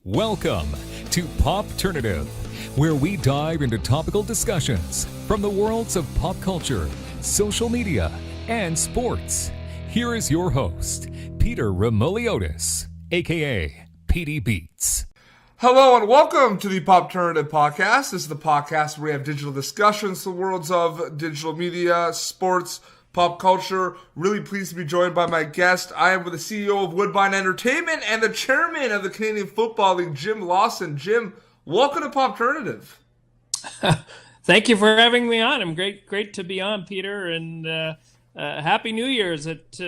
Welcome to Popternative, where we dive into topical discussions from the worlds of pop culture, social media, and sports. Here is your host, Peter Remoliotis, aka PD Beats. Hello and welcome to the Popternative podcast. This is the podcast where we have digital discussions, the worlds of digital media, sports, pop culture. Really pleased to be joined by my guest. I am with the CEO of Woodbine Entertainment and the chairman of the Canadian Football League, Jim Lawson. Jim, welcome to Popternative. Thank you for having me on. I'm great to be on, Peter, and Happy New Year's. It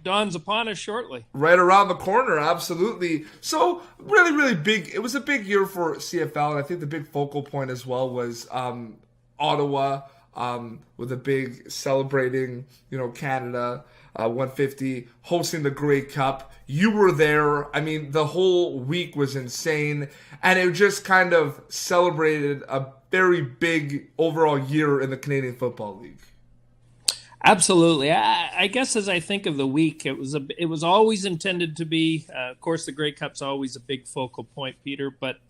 dawns upon us shortly. Right around the corner, absolutely. So really big. It was a big year for CFL, and I think the big focal point as well was Ottawa. With a big celebrating, Canada 150, hosting the Grey Cup. You were there. I mean, the whole week was insane, and it just kind of celebrated a very big overall year in the Canadian Football League. Absolutely. I guess as I think of the week, it was always intended to be. Of course, the Grey Cup's always a big focal point, Peter, but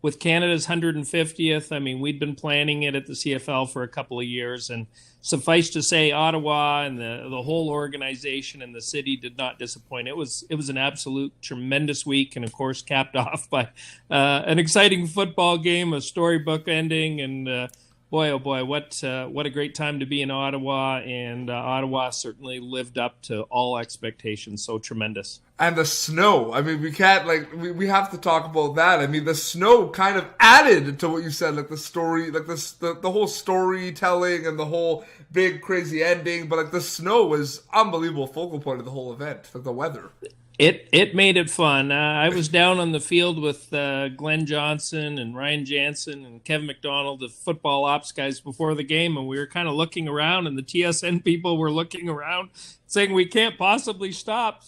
with Canada's 150th, I mean, we'd been planning it at the CFL for a couple of years, and suffice to say, Ottawa and the whole organization and the city did not disappoint. It was an absolute tremendous week, and of course, capped off by an exciting football game, a storybook ending, and boy, oh boy, what a great time to be in Ottawa, and Ottawa certainly lived up to all expectations. So tremendous. And the snow. I mean, we can't, we have to talk about that. I mean, the snow kind of added to what you said, like the story, like the whole storytelling and the whole big crazy ending. But the snow was unbelievable focal point of the whole event, like the weather. It made it fun. I was down on the field with Glenn Johnson and Ryan Jansen and Kevin McDonald, the football ops guys, before the game, and we were kind of looking around, and the TSN people were looking around, saying we can't possibly start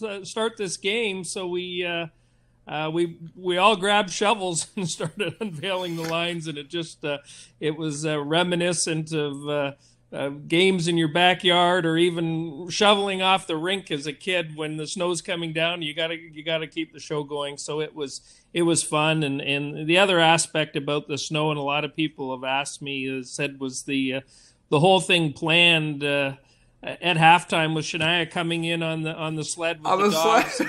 this game. So we all grabbed shovels and started unveiling the lines, and it was reminiscent of games in your backyard, or even shoveling off the rink as a kid when the snow's coming down. You gotta keep the show going. So it was fun, and the other aspect about the snow, and a lot of people have asked me, was the whole thing planned at halftime with Shania coming in on the sled with the dogs.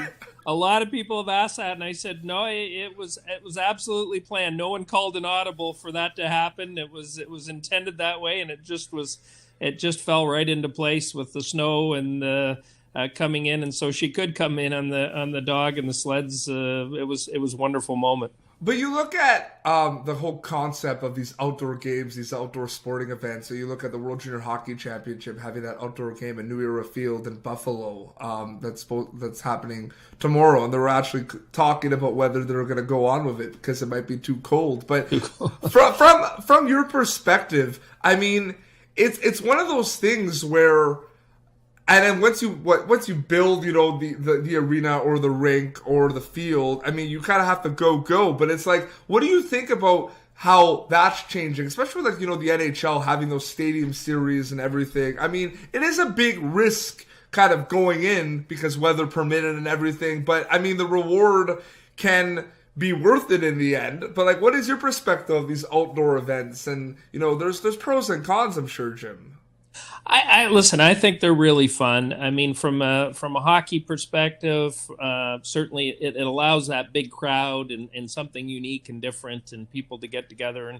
A lot of people have asked that, and I said no. It was absolutely planned. No one called an audible for that to happen. It was intended that way, and it just fell right into place with the snow and coming in, and so she could come in on the dog and the sleds. It was a wonderful moment. But you look at the whole concept of these outdoor games, these outdoor sporting events. So you look at the World Junior Hockey Championship having that outdoor game at New Era Field in Buffalo that's happening tomorrow. And they're actually talking about whether they're going to go on with it because it might be too cold. But from your perspective, I mean, it's one of those things where... And then once you build, the arena or the rink or the field, I mean, you kind of have to go. But it's like, what do you think about how that's changing, especially the NHL having those stadium series and everything? I mean, it is a big risk kind of going in because weather permitted and everything. But I mean, the reward can be worth it in the end. But what is your perspective of these outdoor events? And there's pros and cons, I'm sure, Jim. Listen, I think they're really fun. I mean, from a hockey perspective, certainly it allows that big crowd and something unique and different, and people to get together.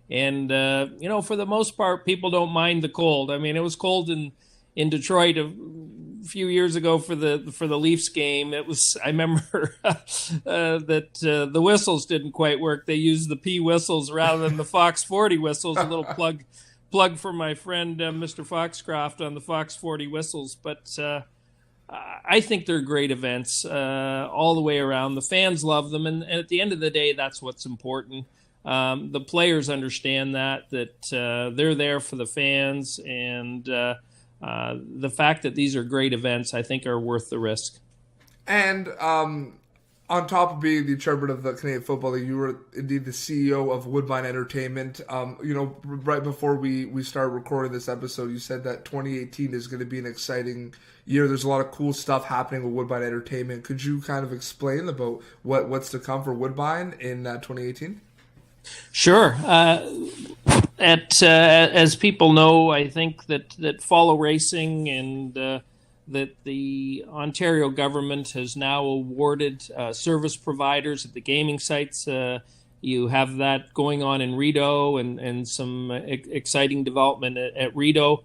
And for the most part, people don't mind the cold. I mean, it was cold in Detroit a few years ago for the Leafs game. I remember that the whistles didn't quite work. They used the P whistles rather than the Fox 40 whistles. A little plug for my friend Mr. Foxcroft on the Fox 40 whistles. But I think they're great events all the way around. The fans love them, and at the end of the day, that's what's important. The players understand that they're there for the fans, and the fact that these are great events, I think, are worth the risk. And on top of being the chairman of the Canadian Football League, you were indeed the CEO of Woodbine Entertainment. Right before we started recording this episode, you said that 2018 is going to be an exciting year. There's a lot of cool stuff happening with Woodbine Entertainment. Could you kind of explain about what's to come for Woodbine in 2018? Sure. As people know, I think that follow racing and that the Ontario government has now awarded service providers at the gaming sites. You have that going on in Rideau and some exciting development at Rideau.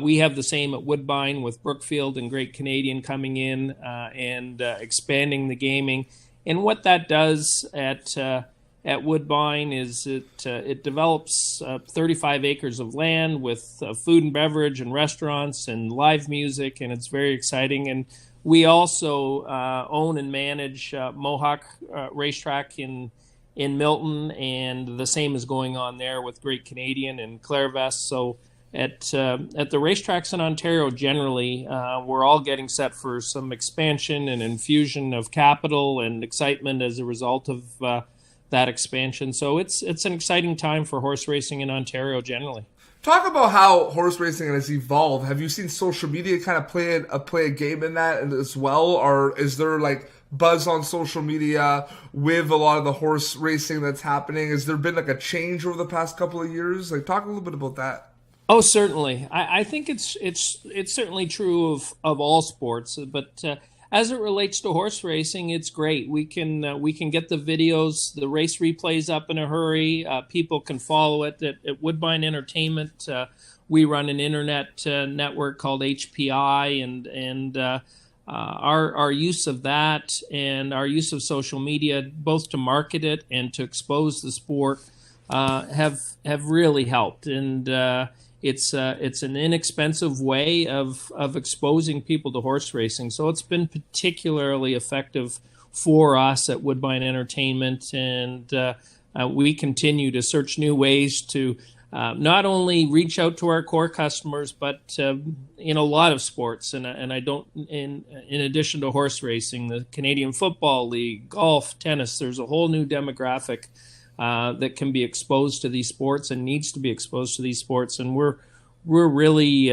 We have the same at Woodbine with Brookfield and Great Canadian coming in and expanding the gaming. And what that does at Woodbine is it develops 35 acres of land with food and beverage and restaurants and live music, and it's very exciting. And we also own and manage Mohawk Racetrack in Milton, and the same is going on there with Great Canadian and Clairvest. So at the racetracks in Ontario generally, we're all getting set for some expansion and infusion of capital and excitement as a result of that expansion. So it's an exciting time for horse racing in Ontario generally. Talk about how horse racing has evolved. Have you seen social media kind of play a game in that as well, or is there like buzz on social media with a lot of the horse racing that's happening? Has there been like a change over the past couple of years? Like, talk a little bit about that. Oh, certainly. I think it's certainly true of all sports, but as it relates to horse racing, it's great. We can get the videos, the race replays up in a hurry. People can follow it at Woodbine Entertainment. We run an internet network called HPI, and our use of that and our use of social media, both to market it and to expose the sport, have really helped. And it's an inexpensive way of exposing people to horse racing. So it's been particularly effective for us at Woodbine Entertainment, and we continue to search new ways to not only reach out to our core customers, but in a lot of sports. And I don't, in addition to horse racing, the Canadian Football League, golf, tennis, there's a whole new demographic that can be exposed to these sports and needs to be exposed to these sports. And we're really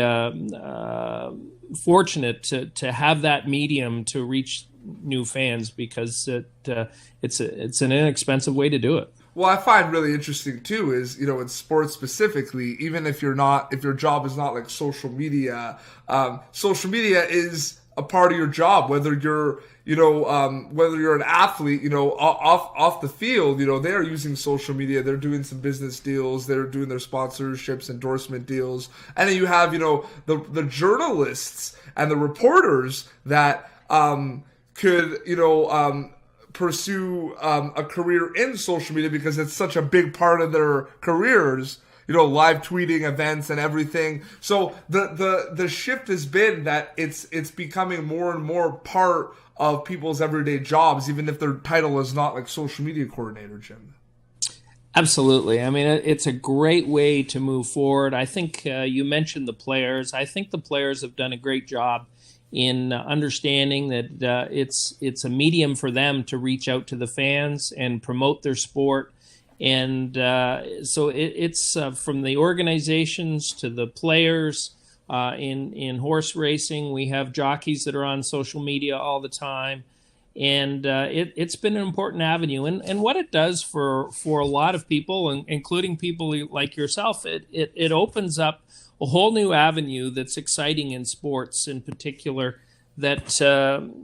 fortunate to have that medium to reach new fans, because it's an inexpensive way to do it. Well, I find really interesting too is, in sports specifically, even if your job is not like social media is a part of your job, whether you're an athlete, off the field, they're using social media, they're doing some business deals, they're doing their sponsorships, endorsement deals. And then you have, the journalists and the reporters that could, pursue a career in social media because it's such a big part of their careers. Live tweeting events and everything. So the shift has been that it's becoming more and more part of people's everyday jobs, even if their title is not like social media coordinator, Jim. Absolutely. I mean, it's a great way to move forward. I think you mentioned the players. I think the players have done a great job in understanding that it's a medium for them to reach out to the fans and promote their sport. And so it's from the organizations to the players. In horse racing, we have jockeys that are on social media all the time. And it's been an important avenue. And what it does for a lot of people, including people like yourself, it opens up a whole new avenue that's exciting in sports in particular that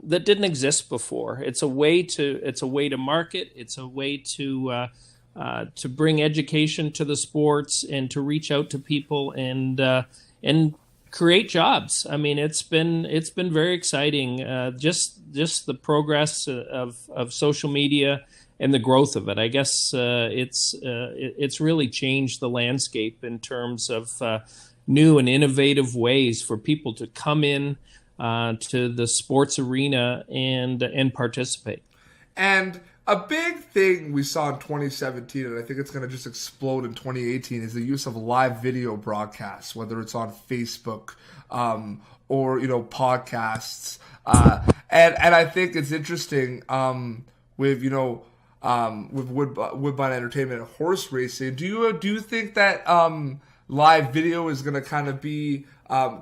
didn't exist before. It's a way to market. It's a way to bring education to the sports and to reach out to people and create jobs. I mean, it's been very exciting. Just the progress of social media and the growth of it. I guess it's really changed the landscape in terms of new and innovative ways for people to come in to the sports arena and participate. And a big thing we saw in 2017, and I think it's going to just explode in 2018, is the use of live video broadcasts, whether it's on Facebook or podcasts. And I think it's interesting with Woodbine Entertainment and horse racing. Do you think that live video is going to kind of be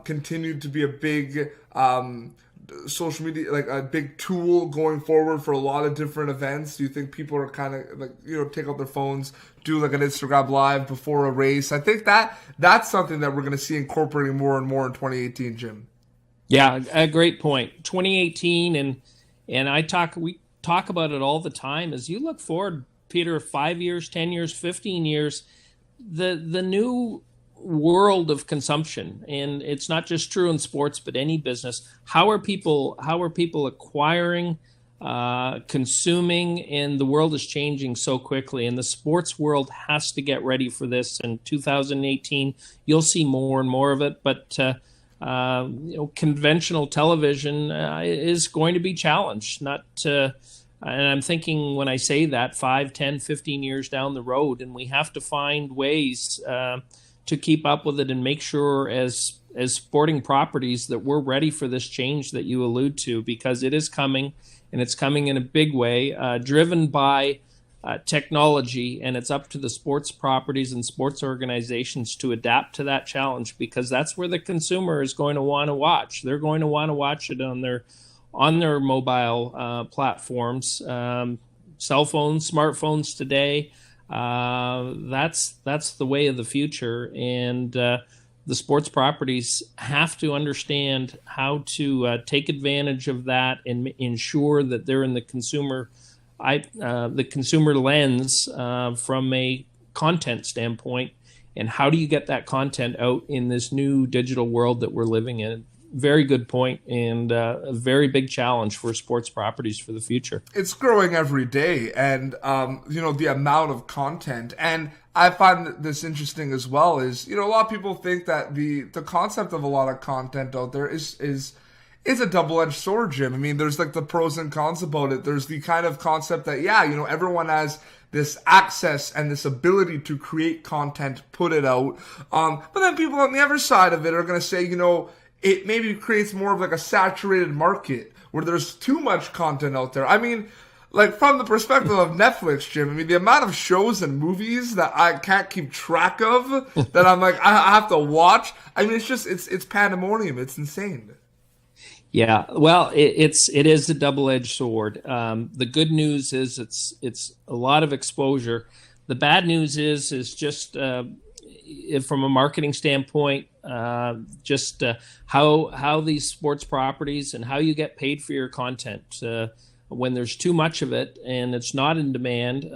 continue to be a big social media, like a big tool going forward for a lot of different events? Do you think people are kind of like, take out their phones, do like an Instagram live before a race? I think that's something that we're going to see incorporating more and more in 2018, Jim. Yeah, a great point. 2018, and we talk about it all the time. As you look forward, Peter, 5 years, 10 years, 15 years, the new world of consumption, and it's not just true in sports but any business. How are people acquiring, consuming? And the world is changing so quickly, and the sports world has to get ready for this. In 2018 you'll see more and more of it, but conventional television is going to be challenged. And I'm thinking when I say that 5, 10, 15 years down the road, and we have to find ways to keep up with it and make sure as sporting properties that we're ready for this change that you allude to, because it is coming, and it's coming in a big way, driven by technology, and it's up to the sports properties and sports organizations to adapt to that challenge, because that's where the consumer is going to want to watch. They're going to want to watch it on their mobile platforms, cell phones, smartphones today. That's the way of the future, and the sports properties have to understand how to take advantage of that and ensure that they're in the consumer lens from a content standpoint. And how do you get that content out in this new digital world that we're living in? Very good point, and a very big challenge for sports properties for the future. It's growing every day, and the amount of content. And I find this interesting as well is, a lot of people think that the concept of a lot of content out there is a double-edged sword, Jim. I mean, there's like the pros and cons about it. There's the kind of concept that, everyone has this access and this ability to create content, put it out. But then people on the other side of it are going to say, it maybe creates more of like a saturated market where there's too much content out there. I mean, like from the perspective of Netflix, Jim, I mean, the amount of shows and movies that I can't keep track of that I'm like, I have to watch. I mean, it's pandemonium. It's insane. Yeah, well, it is a double-edged sword. The good news is it's a lot of exposure. The bad news is just from a marketing standpoint, how these sports properties and how you get paid for your content. When there's too much of it and it's not in demand,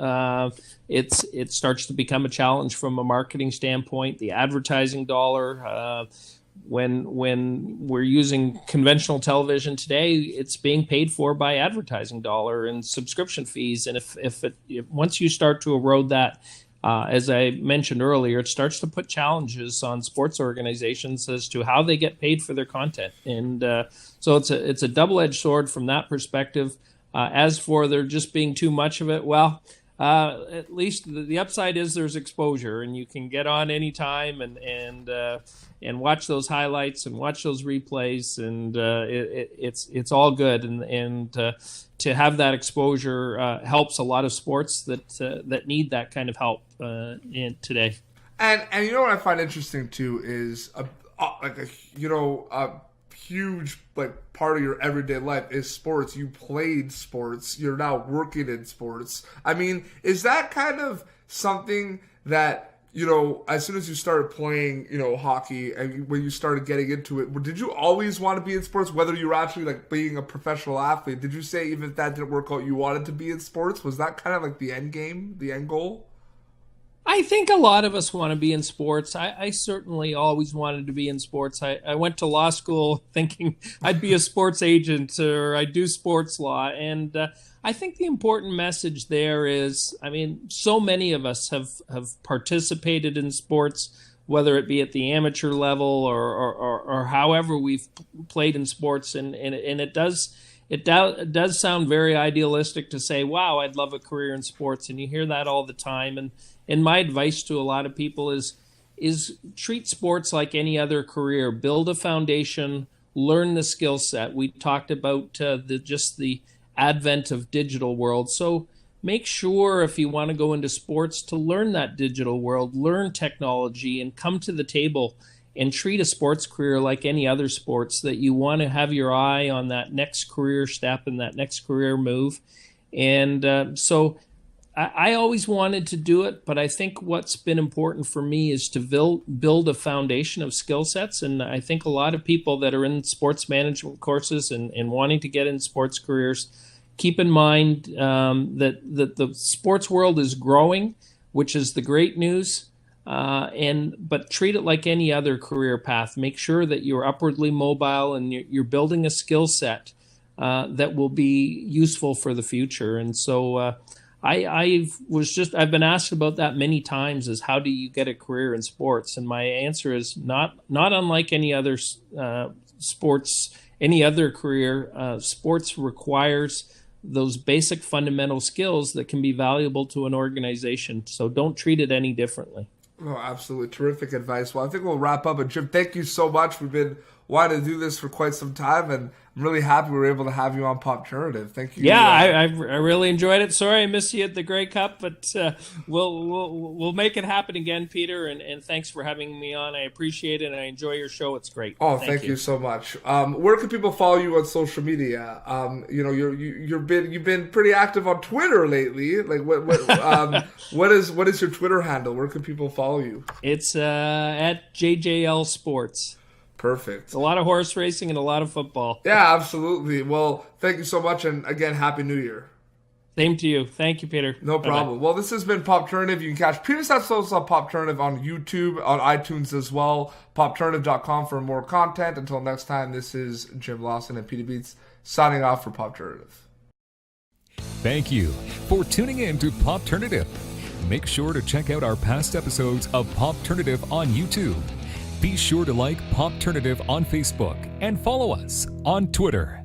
it starts to become a challenge from a marketing standpoint. The advertising dollar, when we're using conventional television today, it's being paid for by advertising dollar and subscription fees. And if once you start to erode that, as I mentioned earlier, it starts to put challenges on sports organizations as to how they get paid for their content. And so it's a double-edged sword from that perspective. As for there just being too much of it, well, at least the upside is there's exposure, and you can get on anytime and watch those highlights and watch those replays, and it's all good. And to have that exposure helps a lot of sports that need that kind of help today. And you know what I find interesting too is a huge part of your everyday life is sports. You played sports. You're now working in sports. I mean, is that kind of something that, as soon as you started playing, hockey, and when you started getting into it, did you always want to be in sports, whether you were actually like being a professional athlete? Did you say even if that didn't work out, you wanted to be in sports? Was that kind of like the end game, the end goal? I think a lot of us want to be in sports. I certainly always wanted to be in sports. I went to law school thinking I'd be a sports agent or I'd do sports law. And I think the important message there is, I mean, so many of us have participated in sports, whether it be at the amateur level or however we've played in sports. And it does sound very idealistic to say, wow, I'd love a career in sports. And you hear that all the time. And my advice to a lot of people is treat sports like any other career. Build a foundation, learn the skill set. We talked about the advent of digital world. So make sure if you want to go into sports to learn that digital world, learn technology, and come to the table and treat a sports career like any other sports, that you want to have your eye on that next career step and that next career move. And so I always wanted to do it, but I think what's been important for me is to build a foundation of skill sets. And I think a lot of people that are in sports management courses and wanting to get in sports careers, keep in mind that the sports world is growing, which is the great news. But treat it like any other career path. Make sure that you're upwardly mobile and you're building a skill set that will be useful for the future. And so I've been asked about that many times, is how do you get a career in sports? And my answer is not unlike any other sports, any other career. Sports requires those basic fundamental skills that can be valuable to an organization. So don't treat it any differently. Oh, absolutely. Terrific advice. Well, I think we'll wrap up. And Jim, thank you so much. We've been wanting to do this for quite some time, and I'm really happy we were able to have you on Popternative. Thank you. Yeah, I really enjoyed it. Sorry I missed you at the Grey Cup, but we'll make it happen again, Peter. And thanks for having me on. I appreciate it, and I enjoy your show. It's great. Oh, thank you so much. Where can people follow you on social media? You've been pretty active on Twitter lately. Like what is your Twitter handle? Where can people follow you? It's at JJL Sports. Perfect. A lot of horse racing and a lot of football. Yeah, absolutely. Well, thank you so much, and again, Happy New Year. Same to you. Thank you, Peter. No problem. Bye-bye. Well, this has been Popternative. You can catch Peter Satsoulis on Popternative on YouTube, on iTunes as well. Popternative.com for more content. Until next time, this is Jim Lawson and Peter Beats signing off for Popternative. Thank you for tuning in to Popternative. Make sure to check out our past episodes of Popternative on YouTube. Be sure to like Popternative on Facebook and follow us on Twitter.